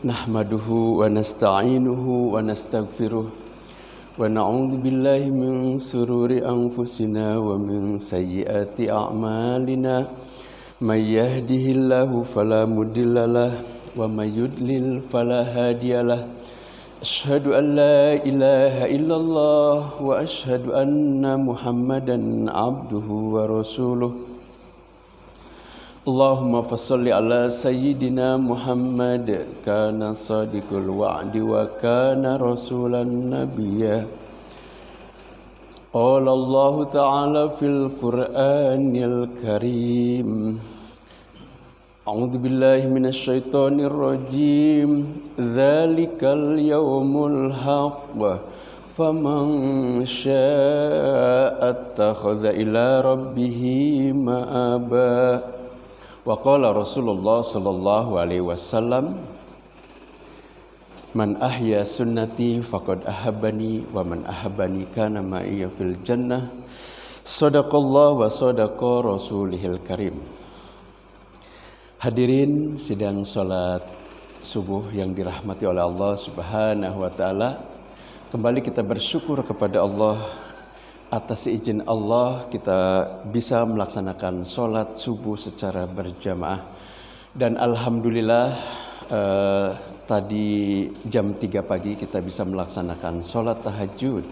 Nahmaduhu wa nasta'inuhu wa nastaghfiruh wa na'udzu billahi min sururi anfusina wa min sayyiati a'malina may yahdihillahu fala mudhillalah wa may yudlil fala hadiyalah. Asyhadu an la ilaha illallah wa asyhadu anna Muhammadan abduhu wa rasuluh. Allahumma fassalli ala sayyidina Muhammad kana sadiqul wa'di wa kana rasulan nabiyya. Qala Allah ta'ala fil Qur'anil Karim. A'udzu billahi minasy syaithanir rajim. Dzalikal yaumul haqq. Faman syaa'a attakhadha ila rabbih ma'aba. Wa qala Rasulullah sallallahu alaihi wasallam, man ahya sunnati faqad ahabbani wa man ahabbani kana ma'iya fil jannah. Shadaqallah wa shadaqa rasulihil karim. Hadirin sidang salat subuh yang dirahmati oleh Allah Subhanahu wa taala, kembali kita bersyukur kepada Allah. Atas izin Allah kita bisa melaksanakan sholat subuh secara berjamaah. Dan Alhamdulillah tadi jam 3 pagi kita bisa melaksanakan sholat tahajud.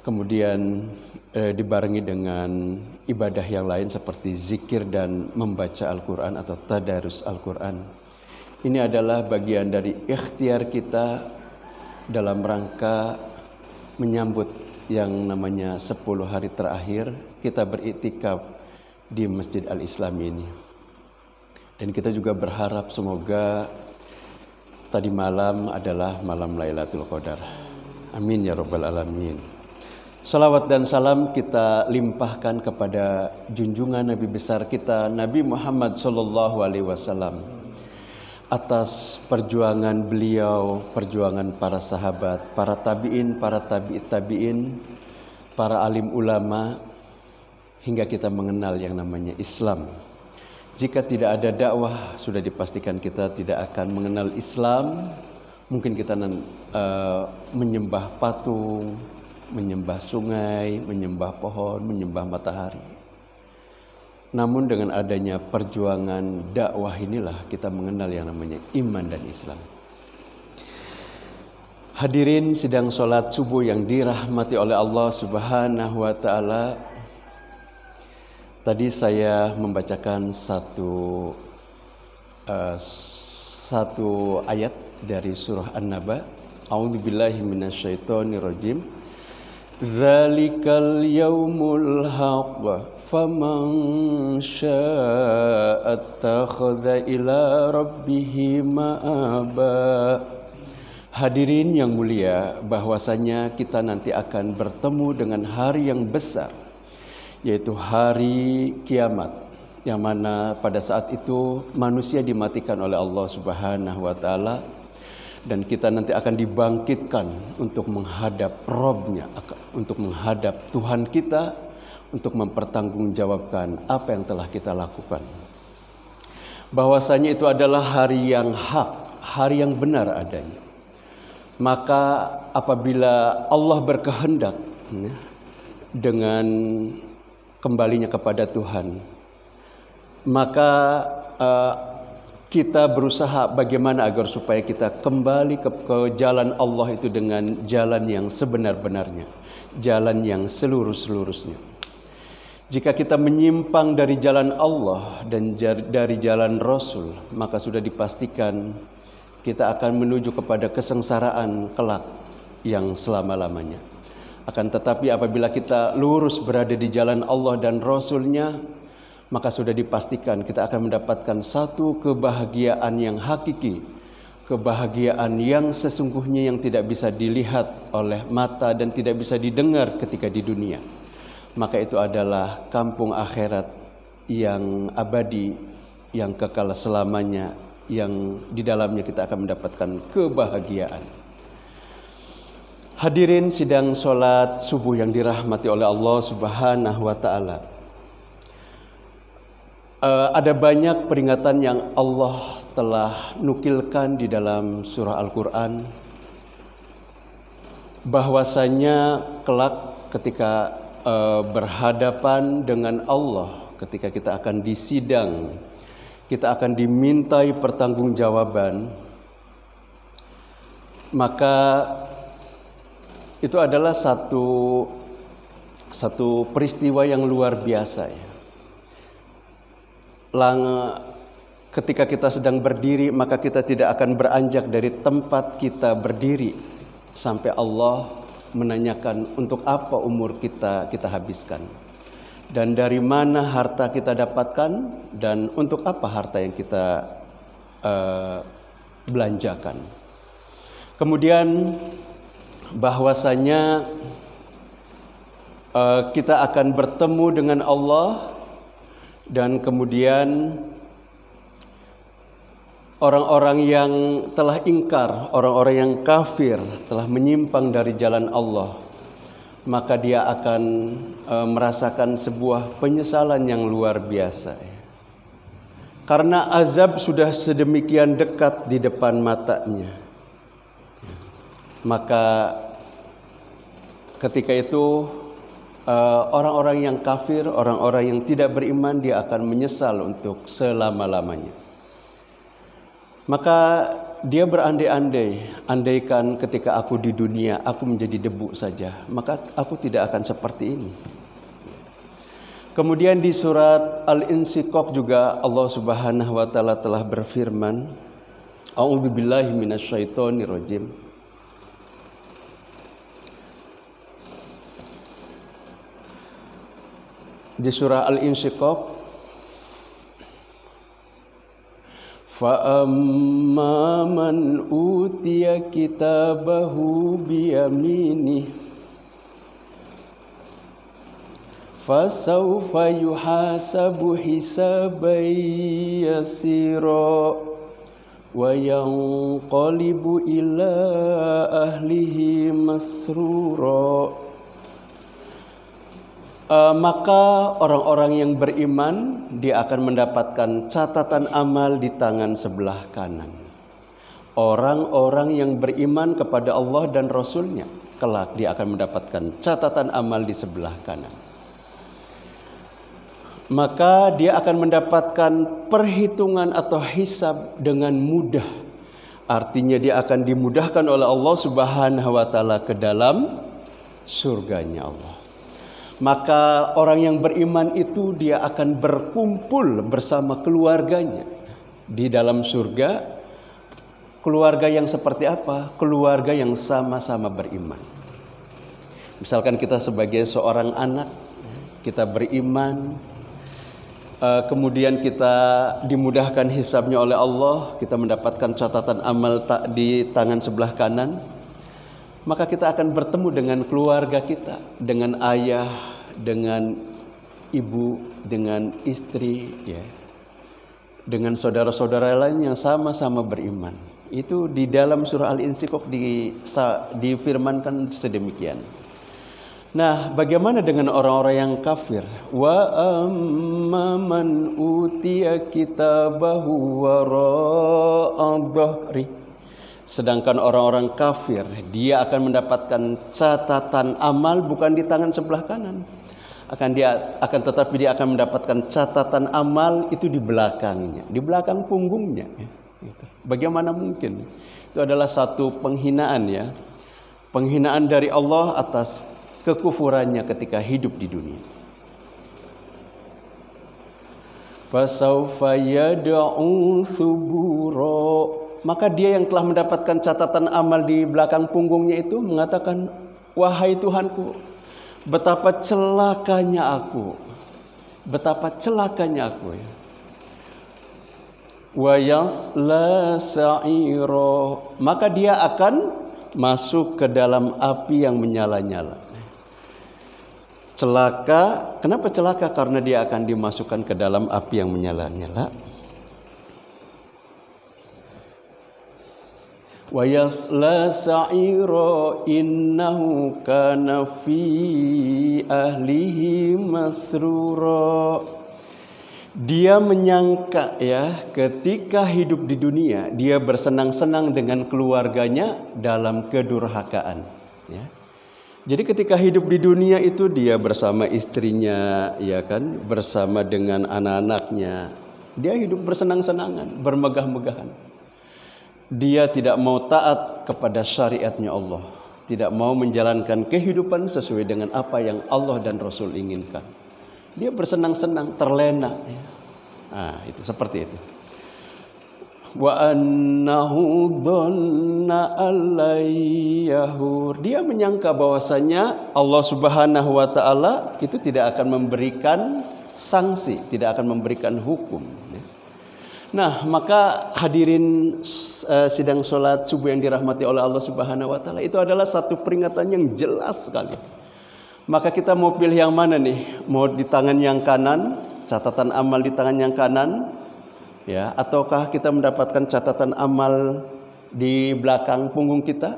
Kemudian dibarengi dengan ibadah yang lain seperti zikir dan membaca Al-Quran atau tadarus Al-Quran. Ini adalah bagian dari ikhtiar kita dalam rangka menyambut yang namanya 10 hari terakhir kita beriktikaf di Masjid Al-Islam ini. Dan kita juga berharap semoga tadi malam adalah malam Lailatul Qadar. Amin ya rabbal alamin. Salawat dan salam kita limpahkan kepada junjungan Nabi besar kita Nabi Muhammad sallallahu alaihi wasallam. Atas perjuangan beliau, perjuangan para sahabat, para tabi'in, para tabi'in, para alim ulama, hingga kita mengenal yang namanya Islam. Jika tidak ada dakwah, sudah dipastikan kita tidak akan mengenal Islam. Mungkin kita menyembah patung, menyembah sungai, menyembah pohon, menyembah matahari. Namun dengan adanya perjuangan dakwah inilah kita mengenal yang namanya iman dan Islam. Hadirin sidang sholat subuh yang dirahmati oleh Allah Subhanahu wa ta'ala. Tadi saya membacakan satu ayat dari surah An-Naba. A'udzu billahi minasyaitonir rajim. Dzalikal yaumul haqq. Faman syaa'a attakhadha ila rabbih ma'aba. Hadirin yang mulia, bahwasanya kita nanti akan bertemu dengan hari yang besar, yaitu hari kiamat, yang mana pada saat itu manusia dimatikan oleh Allah Subhanahu wa taala, dan kita nanti akan dibangkitkan untuk menghadap Rabb-Nya, untuk menghadap Tuhan kita, untuk mempertanggungjawabkan apa yang telah kita lakukan. Bahwasanya itu adalah hari yang hak, hari yang benar adanya. Maka apabila Allah berkehendak dengan kembalinya kepada Tuhan, maka kita berusaha bagaimana agar supaya kita kembali ke jalan Allah itu dengan jalan yang sebenar-benarnya, jalan yang seluruh-seluruhnya. Jika kita menyimpang dari jalan Allah dan dari jalan Rasul, maka sudah dipastikan kita akan menuju kepada kesengsaraan kelak yang selama-lamanya. Akan tetapi apabila kita lurus berada di jalan Allah dan Rasul-Nya, maka sudah dipastikan kita akan mendapatkan satu kebahagiaan yang hakiki, kebahagiaan yang sesungguhnya yang tidak bisa dilihat oleh mata dan tidak bisa didengar ketika di dunia. Maka itu adalah kampung akhirat yang abadi, yang kekal selamanya, yang di dalamnya kita akan mendapatkan kebahagiaan. Hadirin sidang sholat subuh yang dirahmati oleh Allah Subhanahu wa ta'ala. Ada banyak peringatan yang Allah telah nukilkan di dalam surah Al-Quran bahwasanya kelak ketika berhadapan dengan Allah, ketika kita akan disidang, kita akan dimintai pertanggungjawaban, maka itu adalah satu peristiwa yang luar biasa ya. Ketika kita sedang berdiri, maka kita tidak akan beranjak dari tempat kita berdiri sampai Allah menanyakan untuk apa umur kita habiskan, dan dari mana harta kita dapatkan, dan untuk apa harta yang kita belanjakan. Kemudian bahwasanya kita akan bertemu dengan Allah, dan kemudian orang-orang yang telah ingkar, orang-orang yang kafir, telah menyimpang dari jalan Allah, maka dia akan merasakan sebuah penyesalan yang luar biasa. Karena azab sudah sedemikian dekat di depan matanya. Maka ketika itu orang-orang yang kafir, orang-orang yang tidak beriman, dia akan menyesal untuk selama-lamanya. Maka dia berandai-andai, andaikan ketika aku di dunia aku menjadi debu saja, maka aku tidak akan seperti ini. Kemudian di surat Al-Insyiqaq juga Allah Subhanahu wa taala telah berfirman, A'udzubillahi minasyaitonirrajim. Di surah Al-Insyiqaq, fa'amma man utiya kitabahu biyaminih fasawfa yuhasabu hisaban yasira wa yanqalibu ila ahlihi masrura. Maka orang-orang yang beriman, dia akan mendapatkan catatan amal di tangan sebelah kanan. Orang-orang yang beriman kepada Allah dan Rasul-Nya, kelak dia akan mendapatkan catatan amal di sebelah kanan. Maka dia akan mendapatkan perhitungan atau hisab dengan mudah. Artinya dia akan dimudahkan oleh Allah Subhanahu wa taala ke dalam surganya Allah. Maka orang yang beriman itu dia akan berkumpul bersama keluarganya di dalam surga. Keluarga yang seperti apa? Keluarga yang sama-sama beriman. Misalkan kita sebagai seorang anak, kita beriman, kemudian kita dimudahkan hisabnya oleh Allah, kita mendapatkan catatan amal di tangan sebelah kanan. Maka kita akan bertemu dengan keluarga kita, dengan ayah, dengan ibu, dengan istri, ya, dengan saudara-saudara lain yang sama-sama beriman. Itu di dalam surah Al-Insyiqaq difirmankan sedemikian. Nah, bagaimana dengan orang-orang yang kafir? Wa amma man utiya kitabahu wara'a dhahri. Sedangkan orang-orang kafir, dia akan mendapatkan catatan amal bukan di tangan sebelah kanan. Tetapi dia akan mendapatkan catatan amal itu di belakangnya, di belakang punggungnya. Bagaimana mungkin? Itu adalah satu penghinaan ya. Penghinaan dari Allah atas kekufurannya ketika hidup di dunia. Fasawfa yad'u thubura. Maka dia yang telah mendapatkan catatan amal di belakang punggungnya itu mengatakan, wahai Tuhanku, betapa celakanya aku. Betapa celakanya aku ya. Wa yasla sa'ira. Maka dia akan masuk ke dalam api yang menyala-nyala. Celaka, kenapa celaka? Karena dia akan dimasukkan ke dalam api yang menyala-nyala. Wa yasla sa'ira innahu kana fi ahlihi masrura. Dia menyangka ya, ketika hidup di dunia dia bersenang-senang dengan keluarganya dalam kedurhakaan ya. Jadi ketika hidup di dunia itu dia bersama istrinya ya kan, bersama dengan anak-anaknya. Dia hidup bersenang-senangan, bermegah-megahan. Dia tidak mau taat kepada syariatnya Allah, tidak mau menjalankan kehidupan sesuai dengan apa yang Allah dan Rasul inginkan. Dia bersenang-senang, terlena ya. Nah, itu seperti itu. Wa annahu dhanna allayyahur. Dia menyangka bahwasanya Allah Subhanahu wa taala itu tidak akan memberikan sanksi, tidak akan memberikan hukum. Nah, maka hadirin sidang salat subuh yang dirahmati oleh Allah Subhanahu wa taala, itu adalah satu peringatan yang jelas sekali. Maka kita mau pilih yang mana nih? Mau di tangan yang kanan, catatan amal di tangan yang kanan, ya, ataukah kita mendapatkan catatan amal di belakang punggung kita?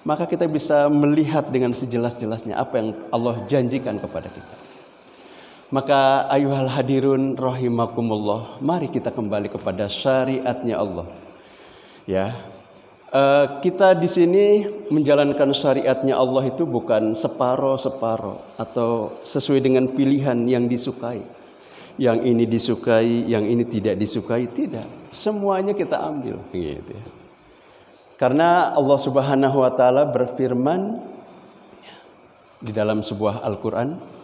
Maka kita bisa melihat dengan sejelas-jelasnya apa yang Allah janjikan kepada kita. Maka ayuhal hadirun rahimakumullah, mari kita kembali kepada syariatnya Allah. Ya. Kita di sini menjalankan syariatnya Allah itu bukan separoh-separoh atau sesuai dengan pilihan yang disukai. Yang ini disukai, yang ini tidak disukai, tidak. Semuanya kita ambil gitu ya. Karena Allah Subhanahu wa taala berfirman di dalam sebuah Al-Qur'an,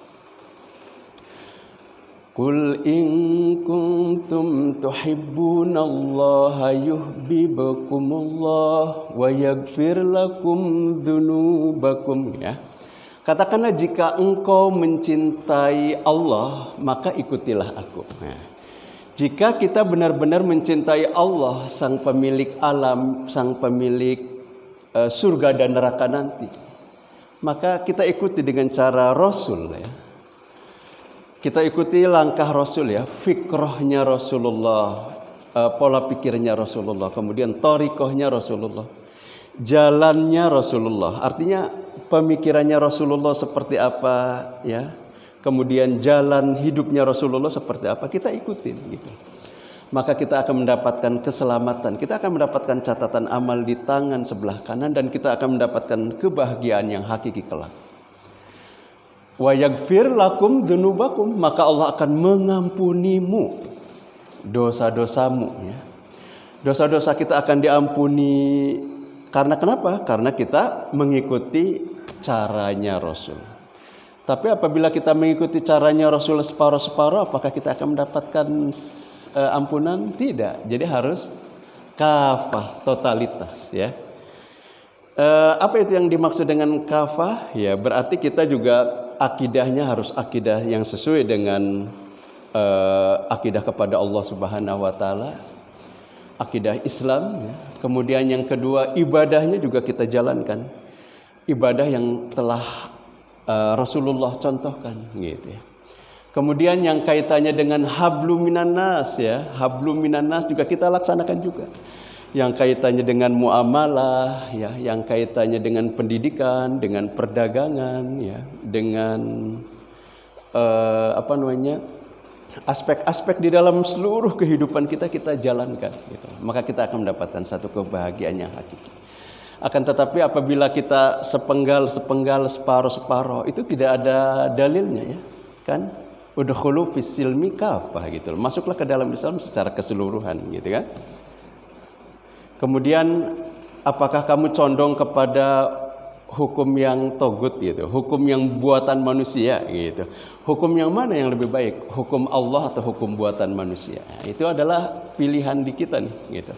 Qul in kuntum tuhibbunallaha yuhibbukumullah wa yaghfir lakum dzunubakum ya. Katakanlah jika engkau mencintai Allah, maka ikutilah aku. Nah, jika kita benar-benar mencintai Allah, sang pemilik alam, sang pemilik surga dan neraka nanti, maka kita ikuti dengan cara Rasul ya. Kita ikuti langkah Rasul ya, fikrahnya Rasulullah, pola pikirnya Rasulullah, kemudian thariqahnya Rasulullah, jalannya Rasulullah. Artinya pemikirannya Rasulullah seperti apa ya, kemudian jalan hidupnya Rasulullah seperti apa, kita ikutin gitu. Maka kita akan mendapatkan keselamatan, kita akan mendapatkan catatan amal di tangan sebelah kanan, dan kita akan mendapatkan kebahagiaan yang hakiki kelak. Wa yaghfir lakum dzunubakum, maka Allah akan mengampunimu dosa-dosamu ya. Dosa-dosa kita akan diampuni karena kenapa? Karena kita mengikuti caranya Rasul. Tapi apabila kita mengikuti caranya Rasul separuh-separuh, apakah kita akan mendapatkan ampunan? Tidak. Jadi harus kafah, totalitas ya. Apa itu yang dimaksud dengan kafah? Ya, berarti kita juga akidahnya harus akidah yang sesuai dengan akidah kepada Allah Subhanahu wa taala, akidah Islam ya. Kemudian yang kedua, ibadahnya juga kita jalankan. Ibadah yang telah Rasulullah contohkan gitu ya. Kemudian yang kaitannya dengan hablum minan nas ya, hablum minan nas juga kita laksanakan juga. Yang kaitannya dengan muamalah ya, yang kaitannya dengan pendidikan, dengan perdagangan ya, dengan aspek-aspek di dalam seluruh kehidupan kita jalankan gitu. Maka kita akan mendapatkan satu kebahagiaan yang hakiki. Akan tetapi apabila kita sepenggal, separuh-separuh, itu tidak ada dalilnya ya, kan? Udkhulu fis silmi kafah gitu. Masuklah ke dalam Islam secara keseluruhan gitu kan? Kemudian apakah kamu condong kepada hukum yang togut gitu, hukum yang buatan manusia gitu? Hukum yang mana yang lebih baik? Hukum Allah atau hukum buatan manusia? Itu adalah pilihan di kita nih gitu.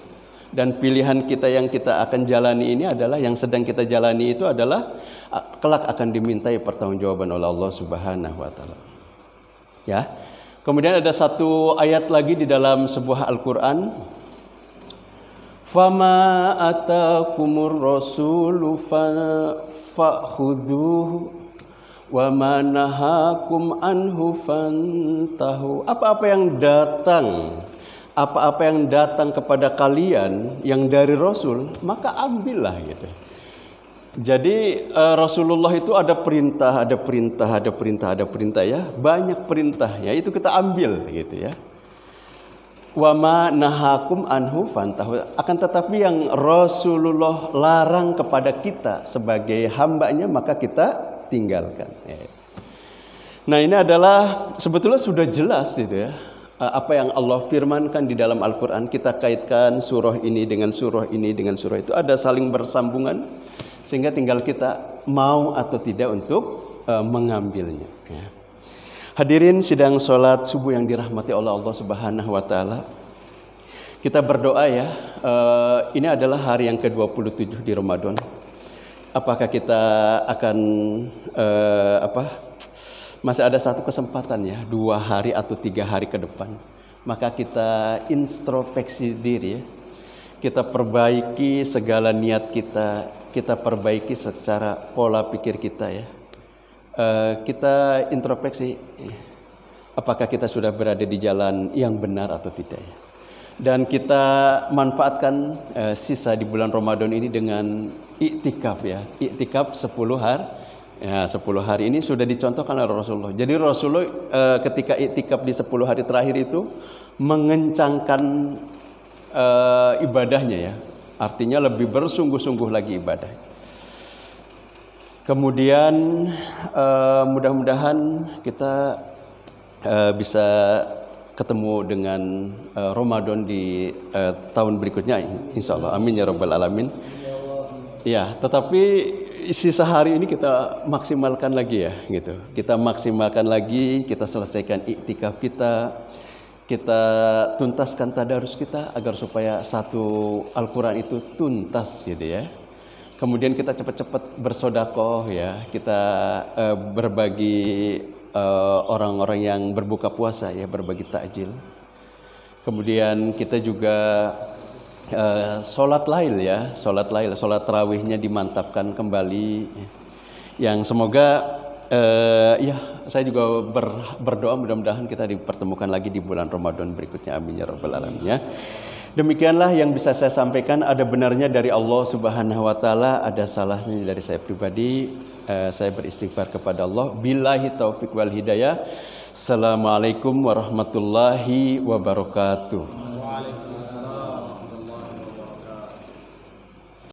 Dan pilihan kita yang kita akan jalani ini adalah, yang sedang kita jalani itu adalah kelak akan dimintai pertanggungjawaban oleh Allah Subhanahu wa taala. Ya. Kemudian ada satu ayat lagi di dalam sebuah Al-Qur'an, Fama atakumur rasulu fakhudhuhu wa ma nahakum anhu fantahu. Apa-apa yang datang kepada kalian yang dari Rasul, maka ambillah gitu. Jadi Rasulullah itu ada perintah, ada perintah, ada perintah, ada perintah ya. Banyak perintah ya, itu kita ambil gitu ya. Wa ma nahakum anhu fantahu. Akan tetapi yang Rasulullah larang kepada kita sebagai hambanya maka kita tinggalkan. Nah, ini adalah sebetulnya sudah jelas gitu ya. Apa yang Allah firmankan di dalam Al-Quran, kita kaitkan surah ini dengan surah ini dengan surah itu, ada saling bersambungan, sehingga tinggal kita mau atau tidak untuk mengambilnya. Hadirin sidang sholat subuh yang dirahmati oleh Allah Subhanahu wa Ta'ala, kita berdoa ya. Ini adalah hari yang ke-27 di Ramadan. Apakah kita akan masih ada satu kesempatan ya, 2 hari atau 3 hari ke depan, maka kita introspeksi diri ya. Kita perbaiki segala niat kita, kita perbaiki secara pola pikir kita ya. Kita introspeksi, apakah kita sudah berada di jalan yang benar atau tidak ya. Dan kita manfaatkan sisa di bulan Ramadan ini dengan iktikaf ya. Iktikaf 10 hari. Ya, 10 hari ini sudah dicontohkan oleh Rasulullah. Jadi Rasulullah ketika iktikaf di 10 hari terakhir itu mengencangkan ibadahnya ya. Artinya lebih bersungguh-sungguh lagi ibadah. Kemudian mudah-mudahan kita bisa ketemu dengan Ramadan di tahun berikutnya, insya Allah. Amin ya rabbal alamin. Ya, tetapi sisa hari ini kita maksimalkan lagi ya, gitu. Kita maksimalkan lagi, kita selesaikan iktikaf kita, kita tuntaskan tadarus kita agar supaya satu Al-Quran itu tuntas, gitu ya. Kemudian kita cepat-cepat bersedekah ya, kita berbagi orang-orang yang berbuka puasa ya, berbagi takjil. Kemudian kita juga sholat lail ya, sholat tarawihnya dimantapkan kembali. Yang semoga ya, saya juga berdoa mudah-mudahan kita dipertemukan lagi di bulan Ramadan berikutnya. Amin ya rabbal alamin ya. Demikianlah yang bisa saya sampaikan. Ada benarnya dari Allah Subhanahu wa Ta'ala, ada salahnya dari saya pribadi. Saya beristighfar kepada Allah. Billahi taufiq wal hidayah. Assalamualaikum warahmatullahi wabarakatuh.